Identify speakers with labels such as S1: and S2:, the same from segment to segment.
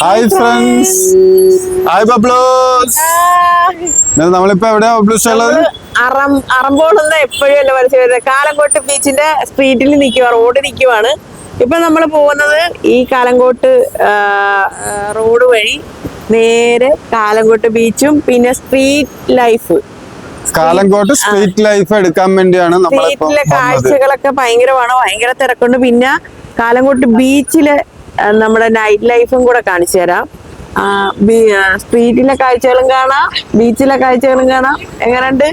S1: Hi friends, hi ബബ്ലൂസ്. നമ്മളിപ്പോ എവിടെയാ ബബ്ലൂസ് ഉള്ളത്?
S2: അറമ്പോളൊന്നും എപ്പോഴും അല്ല വരച്ചു വരുന്നത്. കാലങ്കോട്ട് ബീച്ചിന്റെ സ്ട്രീറ്റിൽ നിൽക്കുക, റോഡ് നിൽക്കുവാണ്. ഇപ്പൊ നമ്മൾ പോകുന്നത് ഈ കാലങ്കോട്ട് റോഡ് വഴി നേരെ കാലങ്കോട്ട് ബീച്ചും പിന്നെ സ്ട്രീറ്റ് ലൈഫ്,
S1: കാലങ്കോട്ട് സ്ട്രീറ്റ് ലൈഫ് എടുക്കാൻ വേണ്ടിയാണ്
S2: സ്ട്രീറ്റിലെ കാഴ്ചകളൊക്കെ ഭയങ്കരമാണ്, ഭയങ്കര തിരക്കുണ്ട്. പിന്നെ കാലങ്കോട്ട് ബീച്ചിലെ നമ്മുടെ നൈറ്റ് ലൈഫും കൂടെ കാണിച്ചു തരാം. സ്ട്രീറ്റിലെ കാഴ്ചകളും കാണാം, ബീച്ചിലെ കാഴ്ചകളും കാണാം. എങ്ങനെയുണ്ട്?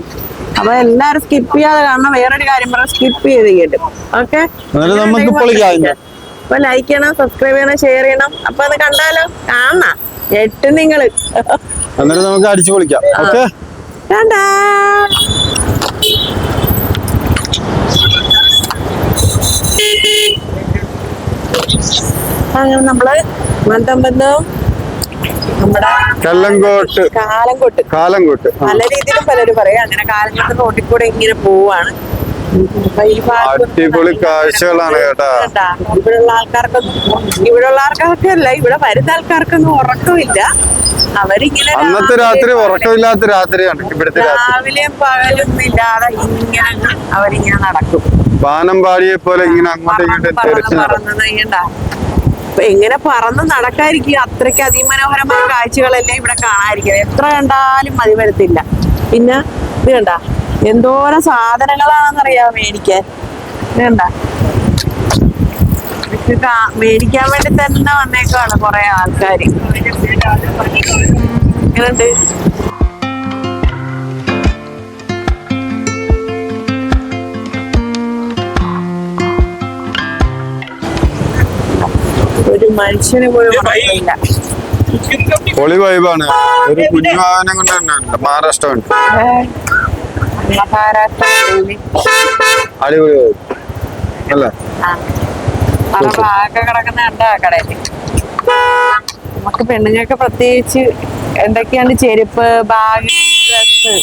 S2: അപ്പൊ എല്ലാരും സ്കിപ്പ് ചെയ്യാതെ കാണണം. വേറൊരു കാര്യം പറയാം, സ്കിപ്പ് ചെയ്ത് കേട്ടും. ഓക്കെ, അപ്പൊ ലൈക്ക് ചെയ്യണം, സബ്സ്ക്രൈബ് ചെയ്യണം, ഷെയർ ചെയ്യണം. അപ്പൊ അത് കണ്ടാലോ, കാണാം എട്ടും നിങ്ങള്.
S1: നമുക്ക് അടിച്ചു പൊളിക്കാം. ഓക്കെ,
S2: അങ്ങനെ നമ്മള് ബന്ധം നമ്മുടെ
S1: കാലങ്കോട്ട്
S2: പല രീതിയിലും പലരും പറയും. അങ്ങനെ കാലങ്കോട്ട് റോട്ടിൽ കൂടെ ഇങ്ങനെ പോവാണ്.
S1: അടിപൊളി കാഴ്ചകളാണ് കേട്ടാ.
S2: ഇവിടെയുള്ള ആൾക്കാർക്കല്ല, ഇവിടെ വരുന്ന ആൾക്കാർക്കൊന്നും ഉറക്കമില്ല. അവരിങ്ങനെ
S1: അന്നത്തെ രാത്രി ഉറക്കമില്ലാത്ത രാത്രിയാണ് ഇവിടുത്തെ.
S2: രാവിലെയും പകലൊന്നും ഇല്ലാതെ ഇങ്ങനെ അവരിങ്ങനെ നടക്കും.
S1: വാനമ്പാടിയെ പോലെ ഇങ്ങനെ അങ്ങോട്ടും ഇങ്ങോട്ടും
S2: എങ്ങനെ പറന്ന് നടക്കാതിരിക്കുക. അത്രയ്ക്ക് അതിമനോഹരമായ കാഴ്ചകളല്ലേ ഇവിടെ കാണാതിരിക്കുക. എത്ര കണ്ടാലും മതി വരത്തില്ല. പിന്നെ ഇത് കണ്ട എന്തോരം സാധനങ്ങളാണെന്നറിയാം മേടിക്കാൻ. ഇത് കണ്ട മേടിക്കാൻ വേണ്ടി തന്നെ വന്നേക്കാണ് കൊറേ ആൾക്കാര്. എങ്ങനെയുണ്ട്? ഒരു മനുഷ്യനെ പോലും ഇല്ല.
S1: പൊളി വൈബാണ്. ഒരു കുഞ്ഞുവാഹനം കൊണ്ട് തന്നെ മഹാരാഷ്ട്ര അടിപൊളി അല്ല
S2: കിടക്കുന്ന കണ്ട കടയില് നമുക്ക് പെണ്ണുങ്ങൾക്ക് പ്രത്യേകിച്ച് എന്തൊക്കെയാണ് ചെരുപ്പ്, ബാഗ്, ഡ്രസ്,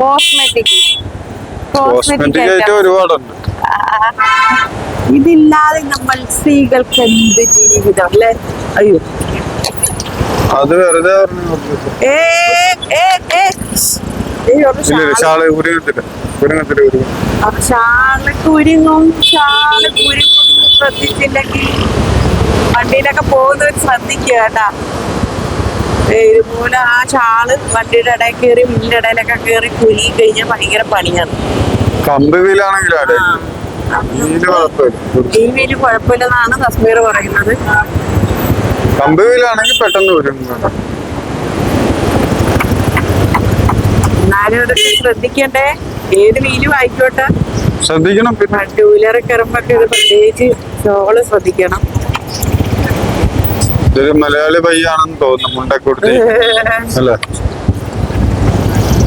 S2: കോസ്മെറ്റിക്
S1: ഒരുപാടുണ്ട്.
S2: ഇതില്ലാതെ നമ്മൾ സ്ത്രീകൾക്ക് എന്ത് ജീവിതം അല്ലേ? അയ്യോ,
S1: അത് വെറുതെ
S2: ശ്രദ്ധിച്ചില്ലെങ്കിൽ വണ്ടിയിലൊക്കെ പോകുന്നവർ ശ്രദ്ധിക്കുക കേട്ടാ. ഇതുപോലെ ആ ഷാള് വണ്ടിയുടെ ഇടയിൽ കയറി വീടിന്റെ ഇടയിലൊക്കെ കയറി കുരുങ്ങി കഴിഞ്ഞാൽ ഭയങ്കര പണിയാണ്. ഈ വീല് കുഴപ്പമില്ലെന്നാണ് തസ്മീർ പറയുന്നത്. എന്നാലും ഇതൊക്കെ ശ്രദ്ധിക്കണ്ടേ. ഏത് വീലും ആയിക്കോട്ടെ
S1: ശ്രദ്ധിക്കണം.
S2: ടൂ വീലറിൽ കയറുമ്പോ ഇത് പ്രത്യേകിച്ച് ഷോള് ശ്രദ്ധിക്കണം.
S1: ഇതൊരു മലയാളി പയ്യാണെന്ന് തോന്നുന്നു, മുണ്ടൊക്കെ കൊടുത്ത്.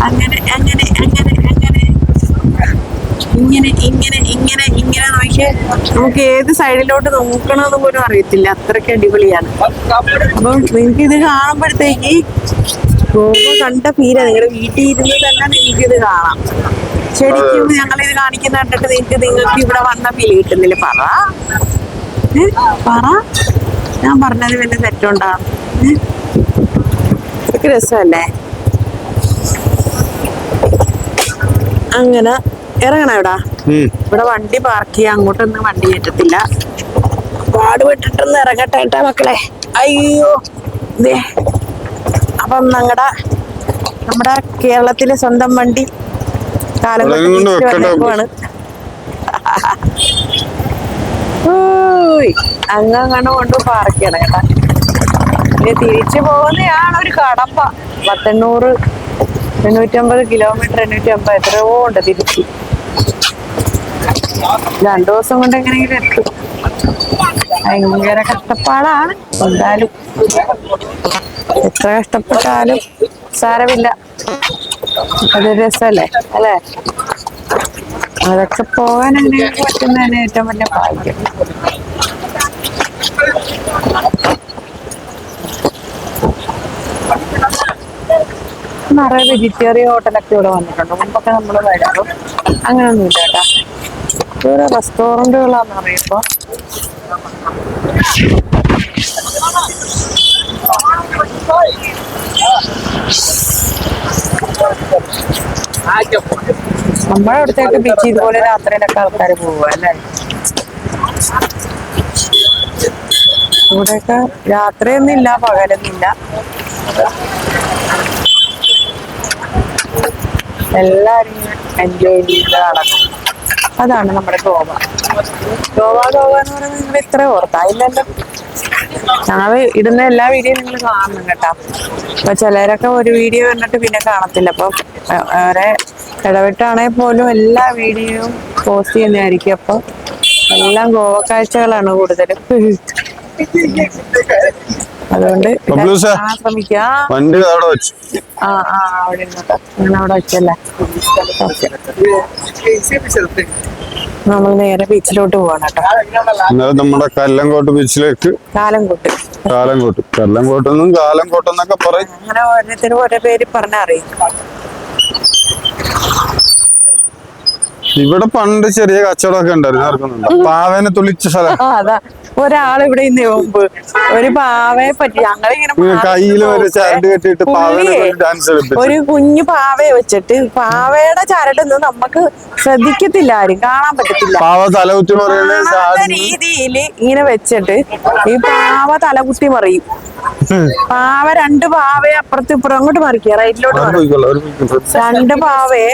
S2: അങ്ങനെ അങ്ങനെ അങ്ങനെ അങ്ങനെ ഇങ്ങനെ ഇങ്ങനെ ഇങ്ങനെ ഇങ്ങനെ നോക്കിയേ, നമുക്ക് ഏത് സൈഡിലോട്ട് നോക്കണമെന്ന് പോലും അറിയത്തില്ല. അത്രയ്ക്ക് അടിപൊളിയാണ്. അപ്പം നിങ്ങൾക്ക് ഇത് കാണുമ്പോഴത്തേക്ക് ഗോവ കണ്ട ഫീല. നിങ്ങളുടെ വീട്ടിൽ ഇരുന്ന് തന്നെ നിങ്ങൾക്ക് ഇത് കാണാം. ശരിക്കും ഞങ്ങളിത് കാണിക്കുന്ന കണ്ടിട്ട് നിങ്ങൾക്ക് ഇവിടെ വന്ന ഫീൽ കിട്ടുന്നില്ല. പറ ഞാൻ പറഞ്ഞത് വല്ല തെറ്റുണ്ടാകും. ഇതൊക്കെ രസമല്ലേ? അങ്ങനെ ഇറങ്ങണം. ഇവിടെ വണ്ടി പാർക്ക് ചെയ്യാൻ അങ്ങോട്ടൊന്നും വണ്ടി കയറ്റത്തില്ല. പാട് വിട്ടിട്ടൊന്ന് ഇറങ്ങട്ടെ കേട്ടാ മക്കളെ. അയ്യോ, അപ്പം നമ്മുടെ കേരളത്തിലെ സ്വന്തം വണ്ടി കാലമാണ്. അങ്ങനെ കൊണ്ട് പാർക്ക് ചെയ്യണം കേട്ടാ. ഇനി തിരിച്ചു പോകുന്നതാണ് ഒരു കടമ്പ. 850 കിലോമീറ്റർ, 850 എത്രയോ ഉണ്ട് തിരിച്ച്. 2 ദിവസം കൊണ്ട് എങ്ങനെയെങ്കിലും എത്തും. ഭയങ്കര കഷ്ടപ്പാടാണ്. എന്തായാലും എത്ര കഷ്ടപ്പെട്ടാലും സാരമില്ല, അതൊരു രസമല്ലേ അല്ലേ? അതൊക്കെ പോകാൻ അങ്ങനെയൊക്കെ പറ്റുന്നതന്നെ ഏറ്റവും വലിയ ഭാഗ്യം. നിറയെ വെജിറ്റേറിയൻ ഹോട്ടലൊക്കെ ഇവിടെ വന്നിട്ടുണ്ട്. മുമ്പൊക്കെ നമ്മൾ വരുമ്പോൾ അങ്ങനെയൊന്നും ഇല്ല കേട്ടാ. ഓരോ റെസ്റ്റോറൻറ്റുകളാന്ന് പറയുമ്പോ നമ്മുടെ അടുത്തേക്ക് ബീച്ച് ഇതുപോലെ രാത്രിയിലൊക്കെ ആൾക്കാർ പോവുക അല്ലേ? ഇവിടെയൊക്കെ രാത്രിയൊന്നുമില്ല, പകലൊന്നുമില്ല, എല്ലാരും എൻജോയ് ചെയ്ത് നടക്കും. അതാണ് നമ്മുടെ ഗോവ. ഗോവ ഗോവ എന്ന് പറയുന്നത് നിങ്ങൾ ഇത്ര ഓർത്തായില്ലല്ലോ. ഞങ്ങൾ ഇടുന്ന എല്ലാ വീഡിയോ നിങ്ങൾ കാണണം കേട്ടോ. അപ്പൊ ചിലരൊക്കെ ഒരു വീഡിയോ കണ്ടിട്ട് പിന്നെ കാണത്തില്ല. അപ്പൊ വേറെ ഇടവിട്ടാണെങ്കിൽ പോലും എല്ലാ വീഡിയോയും പോസ്റ്റ് ചെയ്യുന്നതായിരിക്കും. അപ്പൊ എല്ലാം ഗോവ കാഴ്ചകളാണ് കൂടുതലും. അതുകൊണ്ട് ശ്രമിക്കുക. അവിടെ ഇരുന്നോട്ടോ, അങ്ങനെ അവിടെ വെച്ചല്ലേ. നമ്മൾ നേരെ ബീച്ചിലോട്ട് പോവാണ് കേട്ടോ.
S1: നമ്മുടെ കല്ലങ്കോട്ട് ബീച്ചിലേക്ക്. കല്ലങ്കോട്ടെന്നും കാലങ്കോട്ടെന്നൊക്കെ പറയും.
S2: അങ്ങനെ ഓരോരുത്തരും ഓരോ പേര് പറഞ്ഞറിയും.
S1: ഇവിടെ പണ്ട് ചെറിയ കച്ചവടമൊക്കെ ഉണ്ടായിരുന്നു, നടക്കുന്നുണ്ട്. പാവേനെ തുളിച്ച സ്ഥലം.
S2: അതാ ഒരാളിവിടെ ഇന്ന് മുമ്പ് ഒരു പാവയെ പറ്റി ഞങ്ങളിങ്ങനെ
S1: കയ്യില് ഒരു ചരട് കെട്ടിയിട്ട് പാവേനെ ഡാൻസ് കളിപ്പിച്ചു.
S2: ഒരു കുഞ്ഞു പാവയെ വെച്ചിട്ട് പാവയുടെ ചരടൊന്നും നമുക്ക് ശ്രദ്ധിക്കത്തില്ല, ആരും കാണാൻ പറ്റത്തില്ല.
S1: പാവ തലകുത്തി പറയുന്ന
S2: രീതിയിൽ ഇങ്ങനെ വെച്ചിട്ട് ഈ പാവ തലകുത്തി മറിയും. പാവ രണ്ട് പാവയെ അപ്പുറത്തും ഇപ്പുറം അങ്ങോട്ട് മറിക്കുക, റൈറ്റിലോട്ട് രണ്ട് പാവയെ.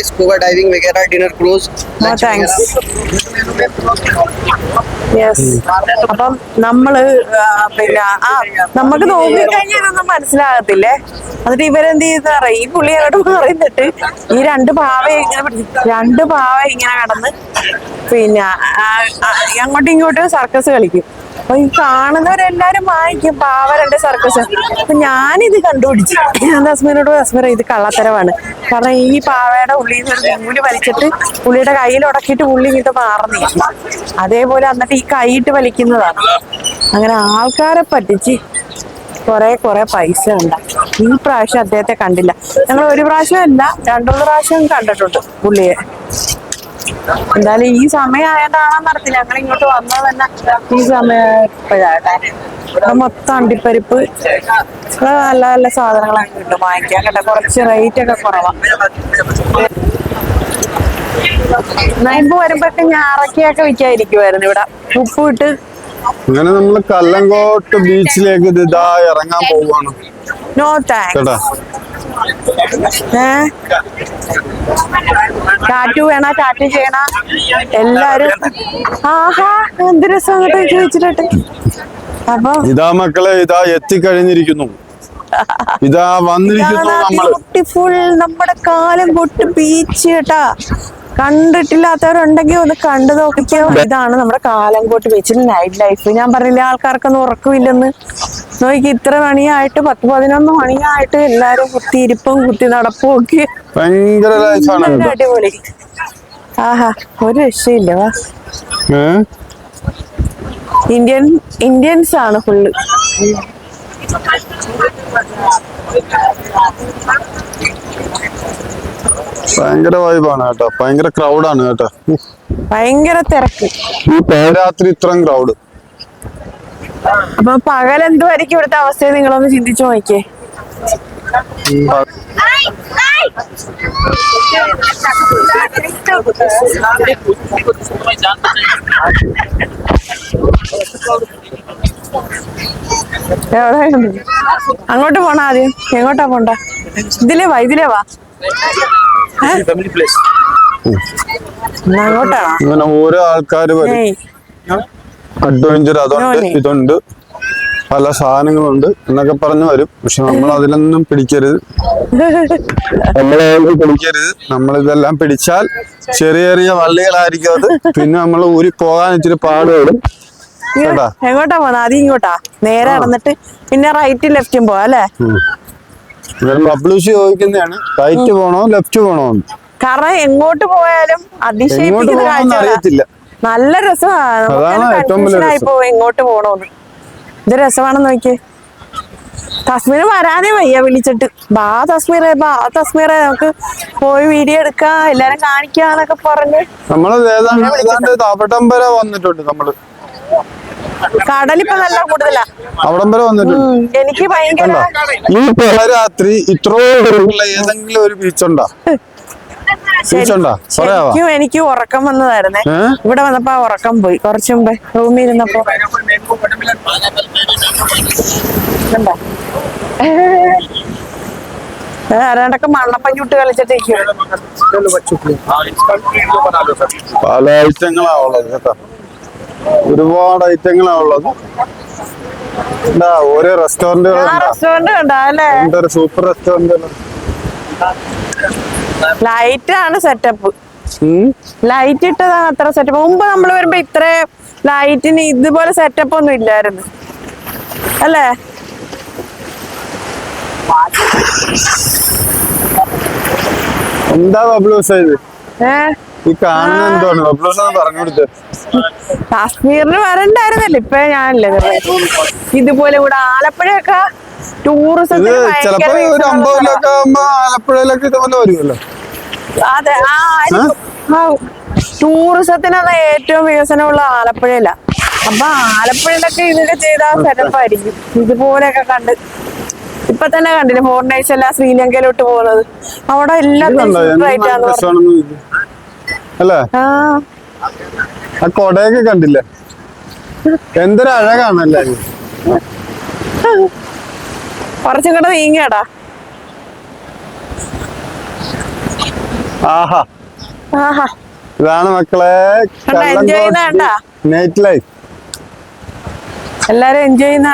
S3: स्कूबा डाइविंग वगैरह डिनर क्लोज.
S2: താങ്ക്സ്. യെസ്. അപ്പം നമ്മള് പിന്നെ നമുക്ക് നോക്കിക്കഴിഞ്ഞാൽ ഇതൊന്നും മനസ്സിലാകത്തില്ലേ. എന്നിട്ട് ഇവരെന്ത് ചെയ്യുന്ന ഈ പുള്ളി അങ്ങോട്ട് പറയുന്നിട്ട് ഈ രണ്ട് പാവ ഇങ്ങനെ കടന്ന് പിന്നെ അങ്ങോട്ടും ഇങ്ങോട്ടും സർക്കസ് കളിക്കും. അപ്പൊ ഈ കാണുന്നവരെല്ലാരും വാങ്ങിക്കും പാവ രണ്ട് സർക്കസ്. അപ്പൊ ഞാനിത് കണ്ടുപിടിച്ചു. ഞാൻ തസ്മീനോട് തസ്മീറ ഇത് കള്ളത്തരമാണ്, കാരണം ഈ പാവയുടെ ഉള്ളിൽ നിന്ന് ഒരു നൂല് വലിച്ചിട്ട് പുള്ളിയുടെ കയ്യിൽ ഉടക്കിയിട്ട് പുള്ളി ഇങ്ങോട്ട് മാറുന്നില്ല. അതേപോലെ എന്നിട്ട് ഈ കൈയിട്ട് വലിക്കുന്നതാണ്. അങ്ങനെ ആൾക്കാരെ പറ്റിച്ച് കുറെ പൈസ ഉണ്ടായി. ഈ പ്രാവശ്യം അദ്ദേഹത്തെ കണ്ടില്ല. ഞങ്ങൾ ഒരു പ്രാവശ്യം അല്ല, 2-3 പ്രാവശ്യം കണ്ടിട്ടുണ്ട് പുള്ളിയെ. എന്തായാലും ഈ സമയം ആയതാണെന്ന് അറിയത്തില്ല. ഞങ്ങൾ ഇങ്ങോട്ട് വന്നത് തന്നെ ഈ സമയം ഇപ്പോഴാട്ടെ. ഇവിടെ മൊത്തം അണ്ടിപ്പരിപ്പ് നല്ല നല്ല സാധനങ്ങളൊക്കെ കിട്ടും വാങ്ങിക്കാൻ കേട്ടോ. കുറച്ച് റേറ്റ് ഒക്കെ കുറവാണ്. നൈമ്പ് വരുമ്പോഴൊക്കെ ഞാറക്കയൊക്കെ വിൽക്കാതിരിക്കുമായിരുന്നു ഇവിടെ, ഉപ്പ് ഇട്ട്.
S1: അങ്ങനെ നമ്മള് കല്ലങ്കോട്ട് ബീച്ചിലേക്ക് ഇതാ ഇറങ്ങാൻ പോവാണ്.
S2: No thanks. ടാറ്റു വേണ, ടാറ്റു ചെയ്യണ എല്ലാരും. ആഹാ എന്ത് രസം അങ്ങോട്ട് ചോദിച്ചിട്ട്. അപ്പൊ
S1: ഇതാ മക്കളെ, ഇതാ എത്തിക്കഴിഞ്ഞിരിക്കുന്നു. ഇതാ വന്നിരിക്കുന്നു നമ്മൾ.
S2: ബ്യൂട്ടിഫുൾ നമ്മുടെ കാലങ്കോട്ട് ബീച്ച് കേട്ടാ. കണ്ടിട്ടില്ലാത്തവരുണ്ടെങ്കിൽ ഒന്ന് കണ്ടു നോക്കിക്കോ. ഇതാണ് നമ്മുടെ കാലങ്കോട്ട് ബീച്ചിൽ നൈറ്റ് ലൈഫ്. ഞാൻ പറഞ്ഞില്ല ആൾക്കാർക്കൊന്നും ഉറക്കമില്ലെന്ന്. നോക്കി ഇത്ര മണിയായിട്ട് 10-11 മണിയായിട്ട് എല്ലാരും കുത്തിയിരിപ്പും കുത്തി നടപ്പും ഒക്കെ
S1: ഭയങ്കര
S2: അടിപൊളി. ആഹാ ഒരു രക്ഷയില്ല. വാ, ഇന്ത്യൻസ് ആണ് ഫുള്ള്.
S1: ഭയങ്കര വൈബാണ് കേട്ടോ. ഭയങ്കര ക്രൗഡാണ് കേട്ടോ.
S2: ഭയങ്കര തിരക്ക്.
S1: ഈ രാത്രി ഇത്രയും ക്രൗഡ്.
S2: അപ്പൊ പകൽ എന്തുമായിരിക്കും ഇവിടുത്തെ അവസ്ഥ നിങ്ങളൊന്ന് ചിന്തിച്ചു നോക്കിയേ. അങ്ങോട്ട് പോണ ആദ്യം? എങ്ങോട്ടാ പോണ്ട? ഇതിലേ വാ. അങ്ങോട്ടാണോ?
S1: ഇങ്ങനെ ഓരോ ആൾക്കാര് വരും. അഡ്വഞ്ചർ അതുണ്ട് ഇതുണ്ട് പല സാധനങ്ങളുണ്ട് എന്നൊക്കെ പറഞ്ഞു വരും. പക്ഷെ നമ്മൾ അതിലൊന്നും പിടിക്കരുത്. നമ്മളിതെല്ലാം പിടിച്ചാൽ ചെറിയ ചെറിയ വള്ളികളായിരിക്കും അത്. പിന്നെ നമ്മൾ ഊരി പോകാൻ ഇച്ചിരി പാടുപെടും.
S2: എങ്ങോട്ടാ പോണ? ആദ്യം ഇങ്ങോട്ടാ നേരെ നടന്നിട്ട് പിന്നെ റൈറ്റ് ലെഫ്റ്റും പോവാ അല്ലേ?
S1: ബബ്ലൂസ് ചോദിക്കുന്നതാണ് റൈറ്റ് പോണോ ലെഫ്റ്റ് പോണോ.
S2: കാരണം എങ്ങോട്ട് പോയാലും അതിശയിപ്പിക്കുന്ന കാഴ്ച. നല്ല രസമാണ്. എങ്ങോട്ട് പോണോന്ന് ഇത് രസമാണെന്ന് നോക്കിയേ. തസ്മീർ വരാനേ വയ്യ വിളിച്ചിട്ട്. ബാ തസ്മീറെ നമുക്ക് പോയി വീഡിയോ എടുക്കാം, എല്ലാരും കാണിക്കാന്നൊക്കെ പറഞ്ഞ്
S1: നമ്മള് ഏതാണ്ട് വരെ വന്നിട്ടുണ്ട്. നമ്മള്
S2: കടലിപ്പോ നല്ല കൂടുതലാ.
S1: അവിടം വരെ വന്നിട്ടുണ്ട്.
S2: എനിക്ക് ഭയങ്കര
S1: ഈ രാത്രി ഇത്രയോ ഏതെങ്കിലും ഒരു ബീച്ചുണ്ടോ? ബീച്ചുണ്ടോ? പറയാവാ.
S2: എനിക്ക് ഉറക്കം വന്നതായിരുന്നേ. ഇവിടെ വന്നപ്പോ ഉറക്കം പോയി. കുറച്ചു മുമ്പേ റൂമിൽ ഇരുന്നപ്പോ ആരാണ്ടൊക്കെ മണ്ണപ്പഞ്ഞുട്ട് കളിച്ചിട്ടേക്കും.
S1: പല ഐറ്റങ്ങളാ ഉള്ളത് കേട്ടോ, ഒരുപാട് ഐറ്റങ്ങളാ ഉള്ളത്. ഓരോ
S2: റെസ്റ്റോറന്റ് കണ്ടാ അല്ലേ?
S1: എന്തൊരു സൂപ്പർ റെസ്റ്റോറന്റ്.
S2: ലൈറ്റ് ആണ് സെറ്റപ്പ്. ലൈറ്റ് ഇട്ടതാണ് അത്ര സെറ്റപ്പ്. മുമ്പ് നമ്മൾ വരുമ്പോ ഇത്ര ലൈറ്റിന് ഇതുപോലെ സെറ്റപ്പ് ഒന്നും ഇല്ലായിരുന്നു അല്ലേ?
S1: എന്താ ബബ്ലൂസ് ഇത്? ഈ കാണുന്ന എന്താണ് ബബ്ലൂസ് എന്ന് പറഞ്ഞു കൊടുത്തത്?
S2: കാശ്മീരിന് വരണ്ടായിരുന്നല്ലോ, ഇപ്പൊ ഞാനല്ലേ ഇതുപോലെ ഇവിടെ ആലപ്പുഴയൊക്കെ ടൂറിസത്തിന്
S1: ചിലപ്പോ ഒരു 50 ലൊക്കെ ആകുമ്പോ ആലപ്പുഴയിലൊക്കെ ഇതുപോലെ വരുമല്ലോ.
S2: അതെ, ടൂറിസത്തിനാണ് ഏറ്റവും വികസനമുള്ള ആലപ്പുഴയില. അപ്പൊ ആലപ്പുഴയിലൊക്കെ ഇതൊക്കെ ചെയ്താൽ സെറ്റപ്പായിരിക്കും. ഇതുപോലെയൊക്കെ കണ്ട് ഇപ്പൊ തന്നെ കണ്ടില്ലേ ഫോറിനേഴ്സ് എല്ലാം ശ്രീലങ്കയിലോട്ട് പോകുന്നത്. അവിടെ എല്ലാത്തിനും
S1: അല്ലേ? ആ കൊടയൊക്കെ കണ്ടില്ലേ, എന്തൊരു അഴകാണല്ലേ.
S2: കുറച്ചും കൂടെ നീങ്ങിയാടാ.
S1: ആഹാ
S2: ആഹാ,
S1: ഇതാണ് മക്കളെ
S2: എൻജോയ് ചെയ്യുന്ന
S1: നൈറ്റ് ലൈഫ്.
S2: എല്ലാരും എൻജോയ് ചെയ്യുന്ന.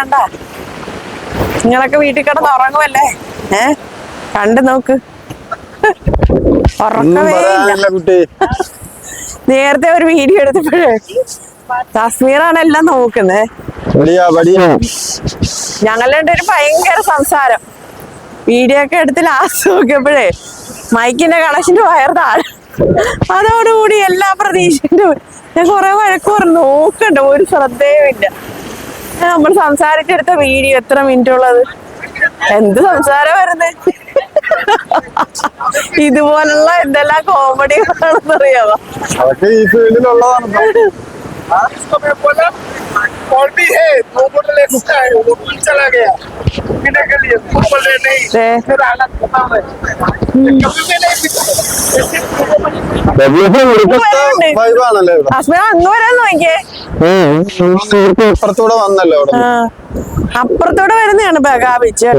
S2: നിങ്ങളൊക്കെ വീട്ടിൽ കിടന്ന് ഉറങ്ങുമല്ലേ? കണ്ടു നോക്ക്, ഉറക്കമേ ഇല്ല. നേരത്തെ ഒരു വീഡിയോ എടുത്തപ്പോഴേ കാശ്മീറാണ് എല്ലാം നോക്കുന്നത്. ഞങ്ങളുടെ ഒരു ഭയങ്കര സംസാരം വീഡിയോ ഒക്കെ എടുത്ത് ലാസ്റ്റ് നോക്കിയപ്പോഴേ മൈക്കിന്റെ കണക്ഷന്റെ വയർ താഴെ. അതോടുകൂടി എല്ലാ പ്രതീക്ഷന്റെ ഞാൻ കുറെ വഴക്ക് പറഞ്ഞു. നോക്കണ്ട, ഒരു ശ്രദ്ധയുമില്ല. നമ്മൾ സംസാരിച്ചെടുത്ത വീഡിയോ എത്ര മിനിറ്റ് ഉള്ളത്? എന്ത് സംസാരം വരുന്നത്? ഇതുപോലുള്ള എന്തെല്ലാം കോമഡികളാണെന്ന് അറിയാമോ?
S1: ഈ ഫീൽഡിലുള്ളതാണ്.
S2: അങ്ങ് വരാൻ നോക്കിയേ,
S1: അപ്പുറത്തൂടെ വന്നല്ലോ.
S2: അപ്പുറത്തൂടെ വരുന്നതാണ് ബഗാ ബീച്ച്.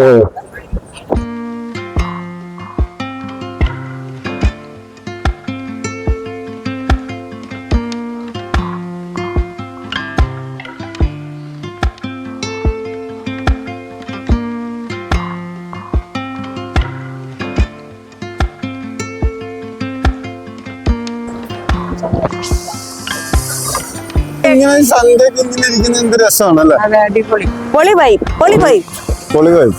S1: ഇങ്ങനെ സൺഡേക്ക് ഇങ്ങനെ ഇരിക്കുന്ന എന്ത് രസമാണല്ലേ.
S2: അടിപൊളി, പൊളി വൈബ്, പൊളി വൈബ്,
S1: പൊളി വൈബ്.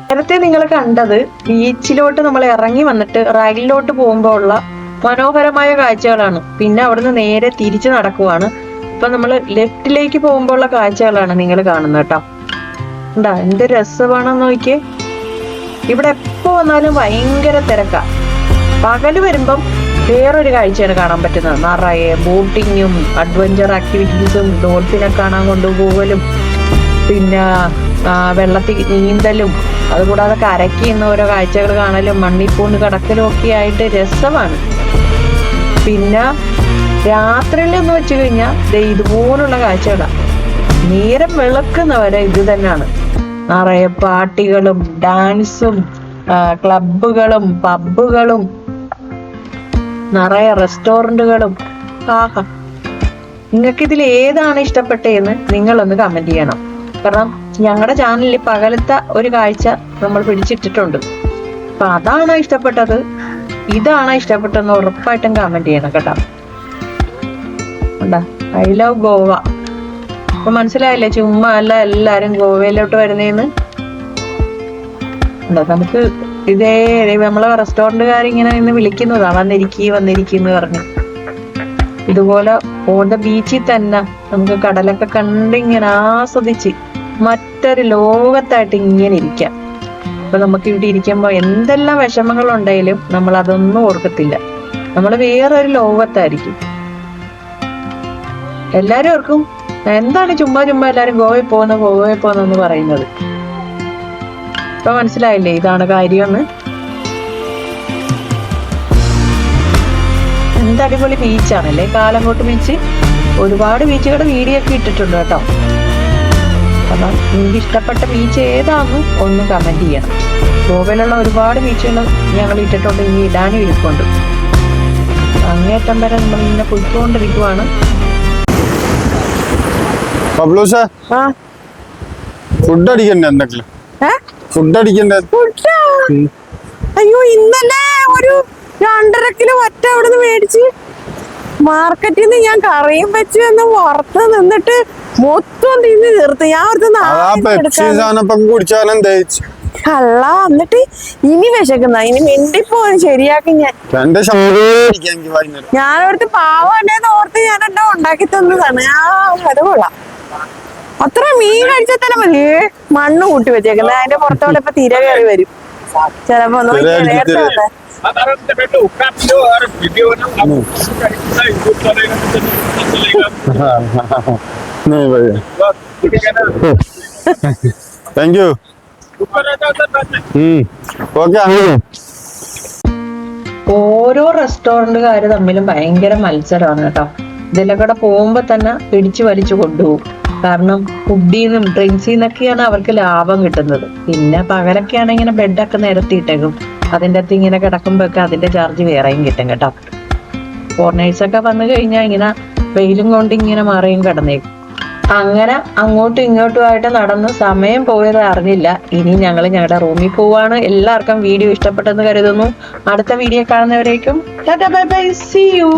S4: നേരത്തെ നിങ്ങൾ കണ്ടത് ബീച്ചിലോട്ട് നമ്മൾ ഇറങ്ങി വന്നിട്ട് റൈലിലോട്ട് പോകുമ്പോൾ ഉള്ള മനോഹരമായ കാഴ്ചകളാണ്. പിന്നെ അവിടുന്ന് നേരെ തിരിച്ചു നടക്കുവാണ്. ഇപ്പൊ നമ്മൾ ലെഫ്റ്റിലേക്ക് പോകുമ്പോൾ ഉള്ള കാഴ്ചകളാണ് നിങ്ങൾ കാണുന്നത് കേട്ടോ. ഉണ്ടാ എന്ത് രസമാണെന്ന് നോക്കിയേ. ഇവിടെ എപ്പോ വന്നാലും ഭയങ്കര തിരക്കാ. പകല് വരുമ്പം വേറൊരു കാഴ്ചയാണ് കാണാൻ പറ്റുന്നത്. നിറയെ ബോട്ടിങ്ങും അഡ്വഞ്ചർ ആക്ടിവിറ്റീസും ഡോൾഫിനെ കാണാൻ കൊണ്ടുപോകലും പിന്നെ വെള്ളത്തിൽ നീന്തലും അതുകൂടാതെ കരയ്ക്ക് ഇന്ന് ഓരോ കാഴ്ചകൾ കാണലും മണ്ണിപ്പൂണ്ട് കിടക്കലും ഒക്കെ ആയിട്ട് രസമാണ്. പിന്നെ രാത്രിയിലെന്ന് വെച്ച് കഴിഞ്ഞാൽ ഇതുപോലുള്ള കാഴ്ചകളാണ്. നേരം വെളുക്കുന്നവരെ ഇത് തന്നെയാണ്. നിറയെ പാർട്ടികളും ഡാൻസും ക്ലബുകളും പബ്ബുകളും നിറയെ റെസ്റ്റോറൻറ്റുകളും. ആഹാ, നിങ്ങൾക്ക് ഇതിൽ ഏതാണ് ഇഷ്ടപ്പെട്ടതെന്ന് നിങ്ങളൊന്ന് കമന്റ് ചെയ്യണം. കാരണം ഞങ്ങളുടെ ചാനലിൽ പകലത്തെ ഒരു കാഴ്ച നമ്മൾ പിടിച്ചിട്ടിട്ടുണ്ട്. അപ്പൊ അതാണോ ഇഷ്ടപ്പെട്ടത്, ഇതാണോ ഇഷ്ടപ്പെട്ടതെന്ന് ഉറപ്പായിട്ടും കമന്റ് ചെയ്യണം കേട്ടോ. I love Goa. അപ്പൊ മനസ്സിലായില്ലേ, ചുമ്മാ അല്ല എല്ലാരും ഗോവയിലോട്ട് വരുന്നേന്ന്. നമുക്ക് ഇതേ നമ്മളെ റെസ്റ്റോറൻറ്റുകാരിങ്ങനെ ഇന്ന് വിളിക്കുന്നതാ, വന്നിരിക്കുന്നു പറഞ്ഞു. ഇതുപോലെ ഓൺ ദ ബീച്ചിൽ തന്നെ നമുക്ക് കടലൊക്കെ കണ്ടിങ്ങനെ ആസ്വദിച്ച് മറ്റൊരു ലോകത്തായിട്ട് ഇങ്ങനെ ഇരിക്കാം. അപ്പൊ നമുക്ക് ഇവിടെ ഇരിക്കുമ്പോൾ എന്തെല്ലാം വിഷമങ്ങളുണ്ടെങ്കിലും നമ്മൾ അതൊന്നും ഓർക്കത്തില്ല. നമ്മൾ വേറൊരു ലോകത്തായിരിക്കും. എല്ലാരും ഓർക്കും എന്താണ് ചുമ്മാ എല്ലാരും ഗോവയിൽ പോകുന്നെന്ന് പറയുന്നത്. ഇപ്പൊ മനസ്സിലായില്ലേ ഇതാണ് കാര്യമെന്ന്. എന്ത് അടിപൊളി ബീച്ചാണല്ലേ കാലങ്കോട്ട് ബീച്ച്. ഒരുപാട് ബീച്ചുകളുടെ വീഡിയോ ഒക്കെ ഇട്ടിട്ടുണ്ട് കേട്ടോ. അപ്പം നിങ്ങൾക്ക് ഇഷ്ടപ്പെട്ട ബീച്ച് ഏതാണെന്നും ഒന്ന് കമന്റ് ചെയ്യണം. ഗോവയിലുള്ള ഒരുപാട് ബീച്ചുകൾ ഞങ്ങൾ ഇട്ടിട്ടുണ്ട്, ഇനി ഇടാനും ഇരിപ്പുണ്ട്. അങ്ങേറ്റം വരെ നമ്മൾ ഇങ്ങനെ പോയിക്കൊണ്ടിരിക്കുവാണ്.
S1: പബ്ലൂസേ, ഫുഡ് അടിക്കണ്ടേ? എന്തെങ്കിലും ഫുഡ് അടിക്കണ്ടേ?
S2: അയ്യോ, ഇന്നലെ ഒരു 2.5 കിലോ ഒറ്റ അവിടുന്ന് മേടിച്ച് മാർക്കറ്റിൽ നിന്ന് ഞാൻ കറിയും വെച്ച് എന്ന് പുറത്ത് നിന്നിട്ട് മൊത്തം തിന്ന് തീർത്ത്. ഞാൻ കള്ള എന്നിട്ട് ഇനി വിശക്കുന്ന ഇനി മിണ്ടിപ്പോന്ന് ശരിയാക്കി. ഞാനോർത്ത് പാവണ്ടേന്ന് ഓർത്ത് ഞാൻ എന്നെ ഉണ്ടാക്കി തന്നതാണ്. അത് കൊള്ളാം. അത്ര മീൻ കഴിച്ചാൽ തന്നെ മതി. മണ്ണ് കൂട്ടി വെച്ചേക്കുന്നത് അതിന്റെ പുറത്തോടെ ഇപ്പൊ തിര കയറി വരും ചിലപ്പോ.
S1: Thank you.
S4: ഓരോ റെസ്റ്റോറന്റുകാര് തമ്മിലും ഭയങ്കര മത്സരമാണ് കേട്ടോ. ഇതിലൂടെ പോകുമ്പോ തന്നെ പിടിച്ചു വലിച്ചു കൊണ്ടുപോകും. കാരണം ഫുഡിന്നും ഡ്രിങ്ക്സിന്നൊക്കെയാണ് അവർക്ക് ലാഭം കിട്ടുന്നത്. പിന്നെ പകലൊക്കെയാണ് ഇങ്ങനെ ബെഡൊക്കെ നിരത്തിയിട്ടേക്കും. അതിൻ്റെ അകത്ത് ഇങ്ങനെ കിടക്കുമ്പോഴൊക്കെ അതിന്റെ ചാർജ് വേറെയും കിട്ടും കേട്ടോ. ഫോറിനേഴ്സൊക്കെ വന്നു കഴിഞ്ഞാൽ ഇങ്ങനെ വെയിലും കൊണ്ട് ഇങ്ങനെ മറയും കിടന്നേക്കും. അങ്ങനെ അങ്ങോട്ടും ഇങ്ങോട്ടുമായിട്ട് നടന്ന് സമയം പോയത് അറിഞ്ഞില്ല. ഇനി ഞങ്ങൾ ഞങ്ങളുടെ റൂമിൽ പോവാണ്. എല്ലാവർക്കും വീഡിയോ ഇഷ്ടപ്പെട്ടെന്ന് കരുതുന്നു. അടുത്ത വീഡിയോ കാണുന്നവരേക്കും tata bye bye, see U.